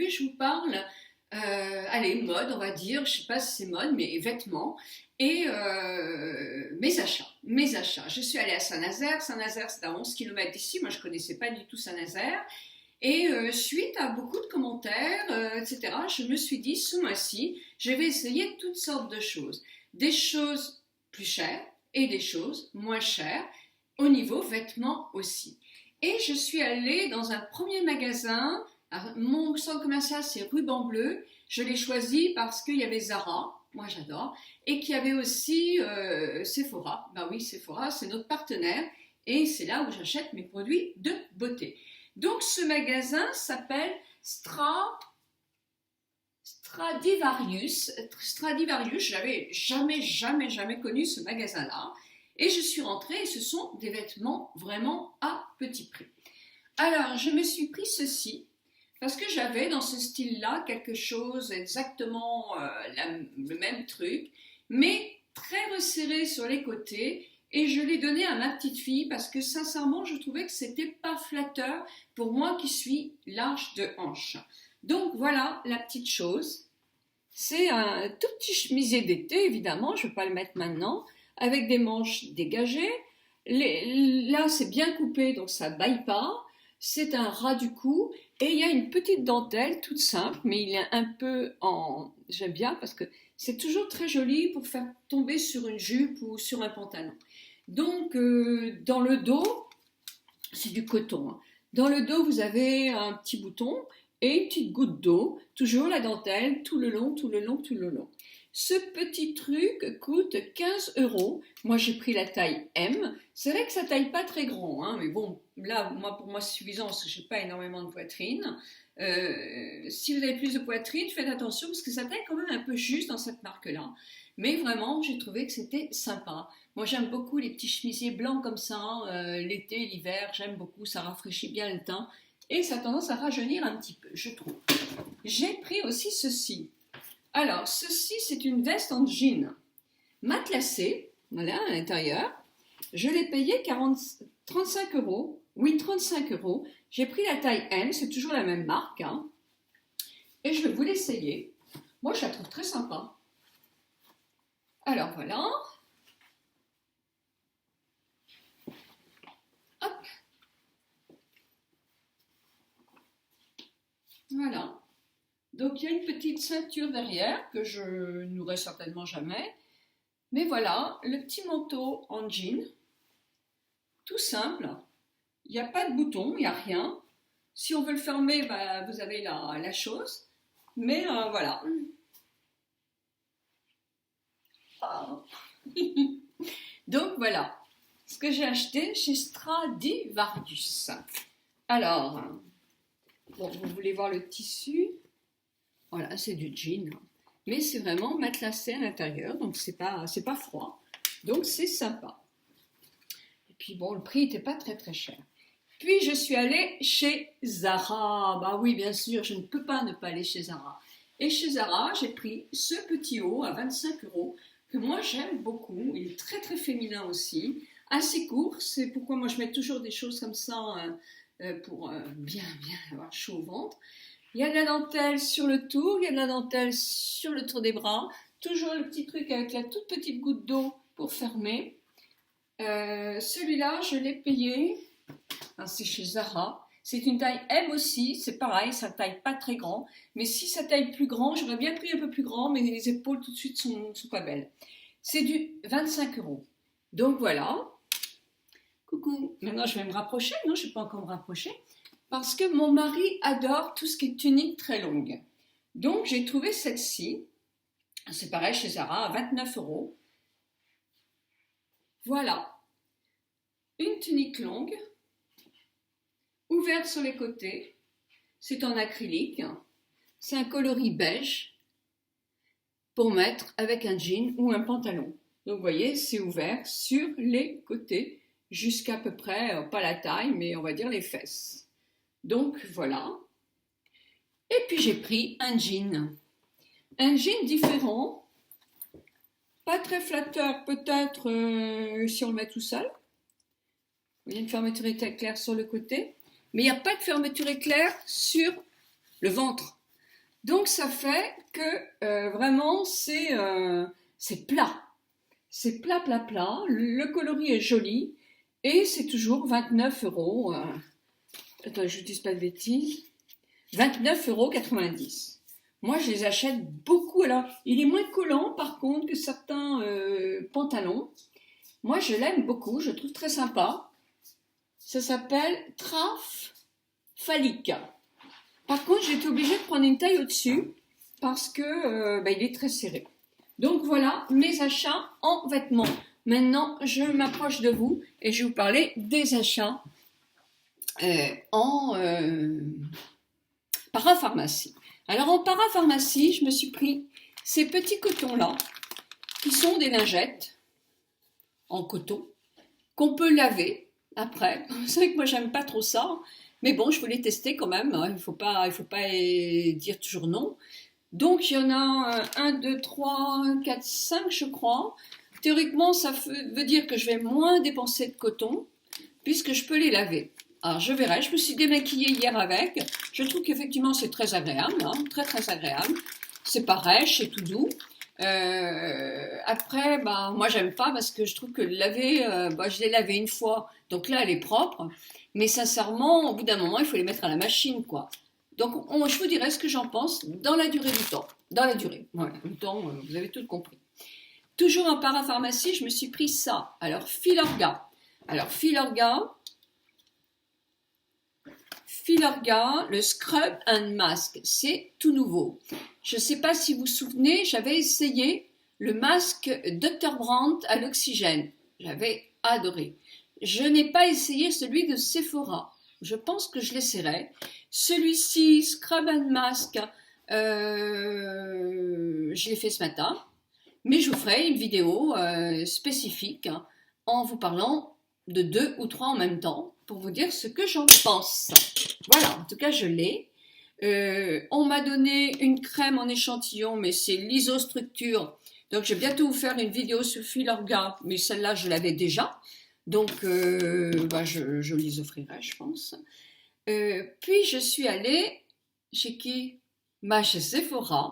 aujourd'hui, je vous parle, allez, mode, on va dire, je sais pas si c'est mode, mais vêtements et mes achats. Mes achats. Je suis allée à Saint-Nazaire. Saint-Nazaire, c'est à 11 km d'ici. Moi, je connaissais pas du tout Saint-Nazaire. Et suite à beaucoup de commentaires, etc., je me suis dit, ce mois-ci, je vais essayer toutes sortes de choses. Des choses plus chères et des choses moins chères, au niveau vêtements aussi. Et je suis allée dans un premier magasin. Mon centre commercial, c'est Ruban Bleu. Je l'ai choisi parce qu'il y avait Zara, moi j'adore, et qu'il y avait aussi Sephora. Ben oui, Sephora, c'est notre partenaire, et c'est là où j'achète mes produits de beauté. Donc ce magasin s'appelle Stradivarius. Stradivarius, j'avais jamais connu ce magasin-là. Et je suis rentrée et ce sont des vêtements vraiment à petit prix. Alors, je me suis pris ceci parce que j'avais dans ce style-là quelque chose exactement le même truc, mais très resserré sur les côtés. Et je l'ai donné à ma petite fille parce que sincèrement, je trouvais que c'était pas flatteur pour moi qui suis large de hanche. Donc voilà la petite chose. C'est un tout petit chemisier d'été, évidemment, je ne vais pas le mettre maintenant, avec des manches dégagées. Là, c'est bien coupé, donc ça ne baille pas. C'est un ras du cou et il y a une petite dentelle toute simple, mais il est un peu en... J'aime bien parce que c'est toujours très joli pour faire tomber sur une jupe ou sur un pantalon. Donc, dans le dos, c'est du coton, hein. Dans le dos, vous avez un petit bouton et une petite goutte d'eau, toujours la dentelle, tout le long. Ce petit truc coûte 15 €. Moi, j'ai pris la taille M. C'est vrai que ça taille pas très grand, hein, mais bon, là, pour moi, c'est suffisant parce que j'ai pas énormément de poitrine. Si vous avez plus de poitrine, faites attention parce que ça taille quand même un peu juste dans cette marque-là. Mais vraiment, j'ai trouvé que c'était sympa. Moi, j'aime beaucoup les petits chemisiers blancs comme ça, l'été, l'hiver, j'aime beaucoup, ça rafraîchit bien le teint et ça a tendance à rajeunir un petit peu, je trouve. J'ai pris aussi ceci. Alors, ceci, c'est une veste en jean matelassée, voilà, à l'intérieur. Je l'ai payé 35 €. Oui, 35 €. J'ai pris la taille M, c'est toujours la même marque, hein, et je vais vous l'essayer. Moi, je la trouve très sympa. Alors, voilà. Hop. Voilà. Donc, il y a une petite ceinture derrière que je n'aurai certainement jamais. Mais voilà, le petit manteau en jean, tout simple. Il n'y a pas de bouton, il n'y a rien. Si on veut le fermer, bah, vous avez la chose. Mais voilà. Oh. Donc voilà, ce que j'ai acheté chez Stradivarius. Alors, bon, vous voulez voir le tissu? Voilà, c'est du jean, mais c'est vraiment matelassé à l'intérieur, donc c'est pas froid, donc c'est sympa. Et puis bon, le prix n'était pas très cher. Puis je suis allée chez Zara. Bah oui, bien sûr, je ne peux pas ne pas aller chez Zara. Et chez Zara, j'ai pris ce petit haut à 25 € que moi j'aime beaucoup. Il est très très féminin aussi, assez court. C'est pourquoi moi je mets toujours des choses comme ça pour bien avoir chaud au ventre. Il y a de la dentelle sur le tour, il y a de la dentelle sur le tour des bras. Toujours le petit truc avec la toute petite goutte d'eau pour fermer. Celui-là, je l'ai payé. C'est chez Zara. C'est une taille M aussi, c'est pareil, ça taille pas très grand. Mais si ça taille plus grand, j'aurais bien pris un peu plus grand, mais les épaules tout de suite sont pas belles. C'est du 25 €. Donc voilà. Coucou. Maintenant, je vais me rapprocher. Non, je ne vais pas encore me rapprocher. Parce que mon mari adore tout ce qui est tunique très longue. Donc, j'ai trouvé celle-ci. C'est pareil chez Zara, à 29 €. Voilà. Une tunique longue, ouverte sur les côtés. C'est en acrylique. C'est un coloris beige pour mettre avec un jean ou un pantalon. Donc, vous voyez, c'est ouvert sur les côtés jusqu'à peu près, pas la taille, mais on va dire les fesses. Donc voilà. Et puis j'ai pris un jean. Un jean différent. Pas très flatteur peut-être si on le met tout seul. Il y a une fermeture éclair sur le côté. Mais il n'y a pas de fermeture éclair sur le ventre. Donc ça fait que vraiment c'est plat. C'est plat, plat, plat. Le coloris est joli et c'est toujours 29 euros. Attends, je ne dis pas de bêtises. 29,90 €. Moi, je les achète beaucoup. Alors, il est moins collant, par contre, que certains pantalons. Moi, je l'aime beaucoup. Je le trouve très sympa. Ça s'appelle Traf Phallique. Par contre, j'ai été obligée de prendre une taille au-dessus parce que il est très serré. Donc voilà mes achats en vêtements. Maintenant, je m'approche de vous et je vais vous parler des achats en parapharmacie. Alors en parapharmacie, je me suis pris ces petits cotons-là qui sont des lingettes en coton qu'on peut laver après. Vous savez que moi j'aime pas trop ça, mais bon, je voulais tester quand même. Il faut pas dire toujours non. Donc il y en a 1, 2, 3, 4, 5 je crois. Théoriquement, ça veut dire que je vais moins dépenser de coton puisque je peux les laver. Alors je verrai, je me suis démaquillée hier avec. Je trouve qu'effectivement c'est très agréable, hein, très très agréable. C'est pas rêche, c'est tout doux. Après, moi j'aime pas parce que je trouve que le laver, je l'ai lavé une fois, donc là elle est propre. Mais sincèrement, au bout d'un moment, il faut les mettre à la machine, quoi. Donc je vous dirai ce que j'en pense dans la durée du temps. Dans la durée, voilà, le temps, vous avez tout compris. Toujours en parapharmacie, je me suis pris ça. Alors Filorga. Filorga, le Scrub and Mask, c'est tout nouveau. Je ne sais pas si vous vous souvenez, j'avais essayé le masque Dr. Brandt à l'oxygène. J'avais adoré. Je n'ai pas essayé celui de Sephora. Je pense que je l'essaierai. Celui-ci, Scrub and Mask, je l'ai fait ce matin. Mais je vous ferai une vidéo spécifique en vous parlant de 2 ou 3 en même temps pour vous dire ce que j'en pense. Voilà, en tout cas je l'ai. On m'a donné une crème en échantillon, mais c'est l'isostructure. Donc je vais bientôt vous faire une vidéo sur Filorga, mais celle-là je l'avais déjà. Donc je les offrirai, je pense. Puis je suis allée chez qui? Chez Sephora.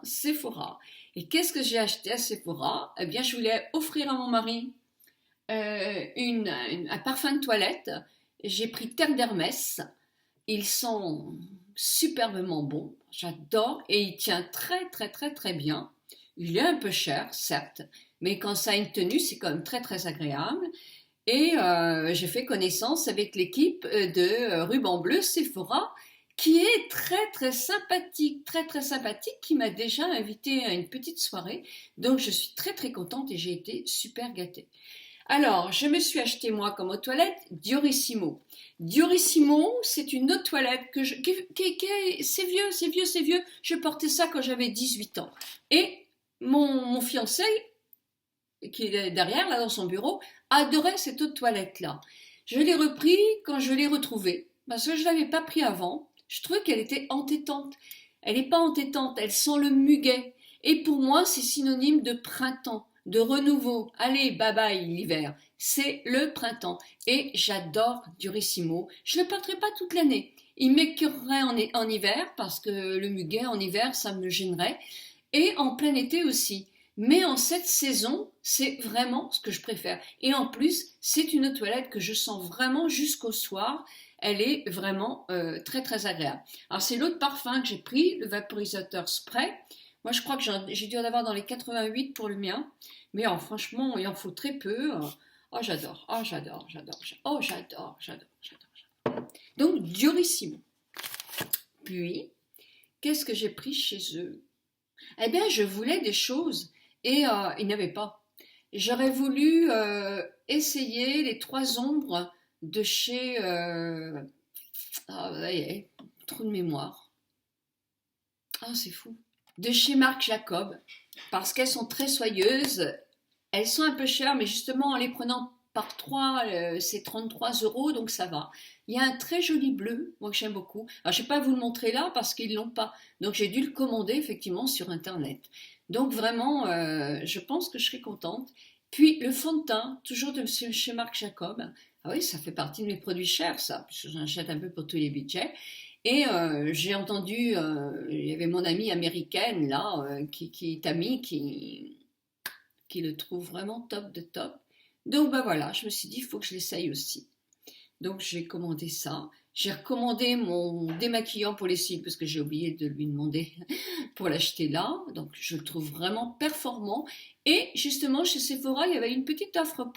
Sephora. Et qu'est-ce que j'ai acheté à Sephora? Eh bien, je voulais offrir à mon mari un parfum de toilette. J'ai pris Terre d'Hermès. Ils sont superbement bons. J'adore. Et il tient très, très, très, très bien. Il est un peu cher, certes. Mais quand ça a une tenue, c'est quand même très, très agréable. Et j'ai fait connaissance avec l'équipe de Ruban Bleu Sephora, qui est très très sympathique, qui m'a déjà invitée à une petite soirée. Donc je suis très très contente et j'ai été super gâtée. Alors, je me suis acheté moi comme eau de toilette Diorissimo. Diorissimo, c'est une eau de toilette c'est vieux. Je portais ça quand j'avais 18 ans. Et mon fiancé, qui est derrière, là, dans son bureau, adorait cette eau de toilette-là. Je l'ai repris quand je l'ai retrouvée, parce que je ne l'avais pas pris avant. Je trouvais qu'elle était entêtante. Elle n'est pas entêtante, elle sent le muguet. Et pour moi, c'est synonyme de printemps, de renouveau. Allez, bye bye l'hiver. C'est le printemps. Et j'adore Durissimo. Je ne le porterai pas toute l'année. Il m'écœurerait en hiver, parce que le muguet en hiver, ça me gênerait. Et en plein été aussi. Mais en cette saison, c'est vraiment ce que je préfère. Et en plus, c'est une toilette que je sens vraiment jusqu'au soir. Elle est vraiment très très agréable. Alors c'est l'autre parfum que j'ai pris, le vaporisateur spray. Moi je crois que j'ai dû en avoir dans les 88 pour le mien. Mais franchement, il en faut très peu. J'adore. Donc Diorissimo. Puis, qu'est-ce que j'ai pris chez eux? Eh bien, je voulais des choses et ils n'avaient pas. J'aurais voulu essayer les 3 ombres de chez... trou de mémoire. C'est fou. De chez Marc Jacob, parce qu'elles sont très soyeuses. Elles sont un peu chères, mais justement, en les prenant par 3, c'est 33 €, donc ça va. Il y a un très joli bleu, moi que j'aime beaucoup. Alors, je ne vais pas vous le montrer là, parce qu'ils ne l'ont pas. Donc, j'ai dû le commander, effectivement, sur Internet. Donc, vraiment, je pense que je serai contente. Puis, le fond de teint, toujours de chez Marc Jacob. Ah oui, ça fait partie de mes produits chers, ça, puisque j'en achète un peu pour tous les budgets. Et j'ai entendu, il y avait mon amie américaine là, qui est amie, qui le trouve vraiment top de top. Donc ben voilà, je me suis dit, il faut que je l'essaye aussi. Donc j'ai commandé ça. J'ai recommandé mon démaquillant pour les cils parce que j'ai oublié de lui demander pour l'acheter là. Donc je le trouve vraiment performant. Et justement chez Sephora, il y avait une petite offre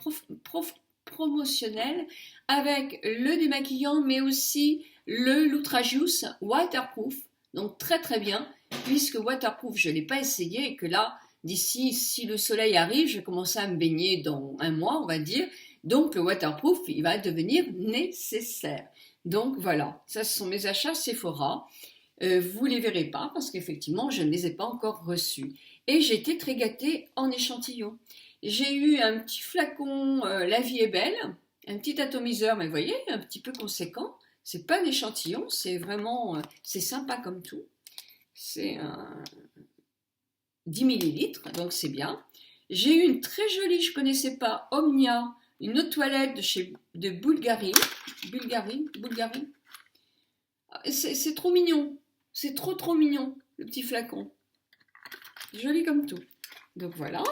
promotionnelle avec le démaquillant mais aussi le Lutrajuice waterproof. Donc très très bien puisque waterproof je ne l'ai pas essayé et que là d'ici si le soleil arrive je vais commencer à me baigner dans un mois on va dire. Donc le waterproof, il va devenir nécessaire. Donc voilà, ça ce sont mes achats Sephora. Vous ne les verrez pas parce qu'effectivement, je ne les ai pas encore reçus. Et j'ai été très gâtée en échantillon. J'ai eu un petit flacon La Vie est belle, un petit atomiseur, mais vous voyez, un petit peu conséquent. C'est pas un échantillon, c'est vraiment, c'est sympa comme tout. C'est un 10 millilitres, donc c'est bien. J'ai eu une très jolie, je ne connaissais pas, Omnia, une autre toilette de Bulgarie. Bulgarie. C'est trop mignon. C'est trop mignon, le petit flacon. Joli comme tout. Donc voilà.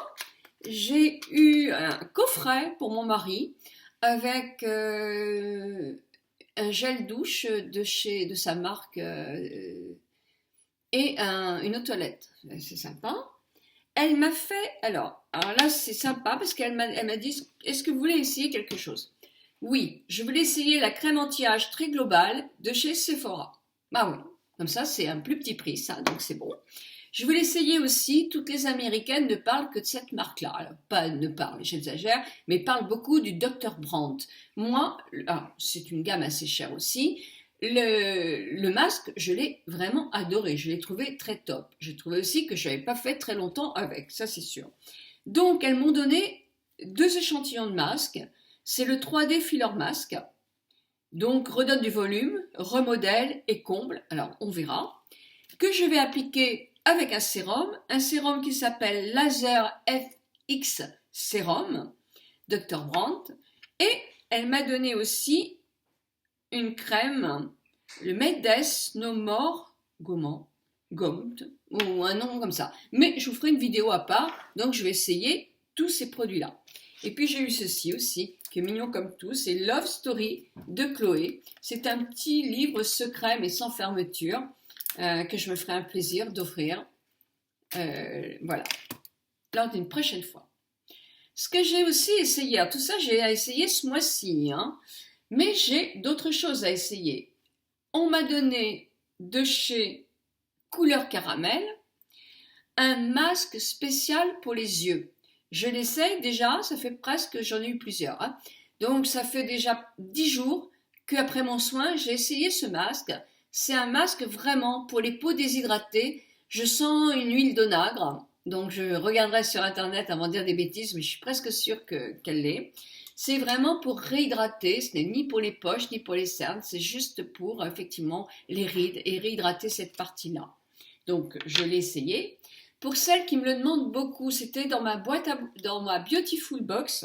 J'ai eu un coffret pour mon mari avec un gel douche de sa marque et une autre toilette. C'est sympa. Elle m'a fait, alors là c'est sympa parce qu'elle m'a dit, est-ce que vous voulez essayer quelque chose? Oui, je voulais essayer la crème anti-âge très globale de chez Sephora. Bah oui, comme ça c'est un plus petit prix ça, donc c'est bon. Je voulais essayer aussi, toutes les Américaines ne parlent que de cette marque-là. Alors, pas ne parlent, j'exagère, mais parlent beaucoup du Dr. Brandt. Moi, c'est une gamme assez chère aussi. Le masque, je l'ai vraiment adoré, je l'ai trouvé très top. J'ai trouvé aussi que je n'avais pas fait très longtemps avec, ça c'est sûr. Donc elles m'ont donné 2 échantillons de masques, c'est le 3D Filler Mask, donc redonne du volume, remodèle et comble, alors on verra, que je vais appliquer avec un sérum qui s'appelle Laser FX Sérum, Dr. Brandt, et elle m'a donné aussi une crème, le Medes No More Gommant, ou un nom comme ça. Mais je vous ferai une vidéo à part, donc je vais essayer tous ces produits-là. Et puis j'ai eu ceci aussi, qui est mignon comme tout, c'est Love Story de Chloé. C'est un petit livre secret mais sans fermeture, que je me ferai un plaisir d'offrir. Voilà, lors d'une prochaine fois. Ce que j'ai aussi essayé, tout ça j'ai essayé ce mois-ci, hein. Mais j'ai d'autres choses à essayer. On m'a donné de chez Couleur Caramel un masque spécial pour les yeux. Je l'essaye déjà, ça fait presque, j'en ai eu plusieurs. Hein. Donc ça fait déjà 10 jours qu'après mon soin, j'ai essayé ce masque. C'est un masque vraiment pour les peaux déshydratées. Je sens une huile d'onagre. Donc je regarderai sur internet avant de dire des bêtises, mais je suis presque sûre qu'elle l'est. C'est vraiment pour réhydrater, ce n'est ni pour les poches ni pour les cernes, c'est juste pour effectivement les rides et réhydrater cette partie-là. Donc je l'ai essayé. Pour celles qui me le demandent beaucoup, c'était dans ma dans ma Beautiful Box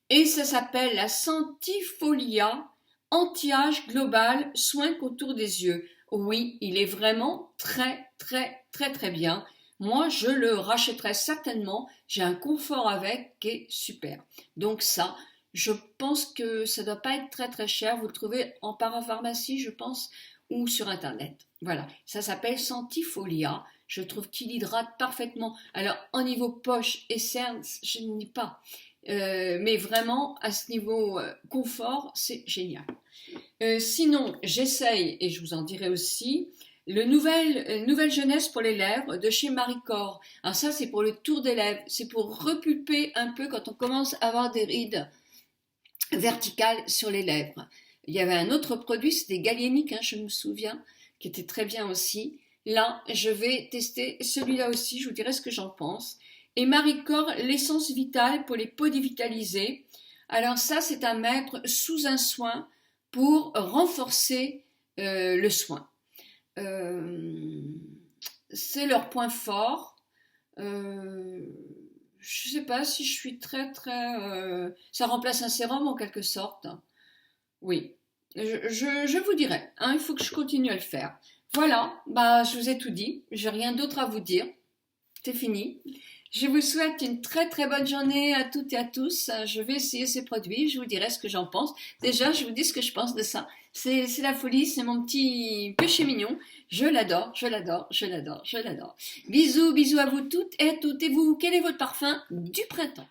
et ça s'appelle la Santifolia Anti-âge global soin contour des yeux. Oui, il est vraiment très bien. Moi, je le rachèterai certainement. J'ai un confort avec qui est super. Donc ça, je pense que ça ne doit pas être très cher. Vous le trouvez en parapharmacie, je pense, ou sur Internet. Voilà, ça s'appelle Santifolia. Je trouve qu'il hydrate parfaitement. Alors, au niveau poche et cernes, je ne dis pas. Mais vraiment, à ce niveau confort, c'est génial. Sinon, j'essaye, et je vous en dirai aussi, Nouvelle Jeunesse pour les lèvres de chez Marie Corps. Alors ça, c'est pour le tour des lèvres. C'est pour repulper un peu quand on commence à avoir des rides verticales sur les lèvres. Il y avait un autre produit, c'était Galénique, hein, je me souviens, qui était très bien aussi. Là, je vais tester celui-là aussi, je vous dirai ce que j'en pense. Et Marie Corps, l'essence vitale pour les peaux dévitalisées. Alors ça, c'est à mettre sous un soin pour renforcer le soin. C'est leur point fort. Je ne sais pas si je suis ça remplace un sérum en quelque sorte. Oui. je vous dirai, hein, il faut que je continue à le faire. Voilà, bah, je vous ai tout dit, j'ai rien d'autre à vous dire, c'est fini. Je vous souhaite une très très bonne journée à toutes et à tous. Je vais essayer ces produits, je vous dirai ce que j'en pense. Déjà, je vous dis ce que je pense de ça. C'est la folie, c'est mon petit péché mignon. Je l'adore, je l'adore, je l'adore, je l'adore. Bisous, bisous à vous toutes et à toutes. Et vous, quel est votre parfum du printemps?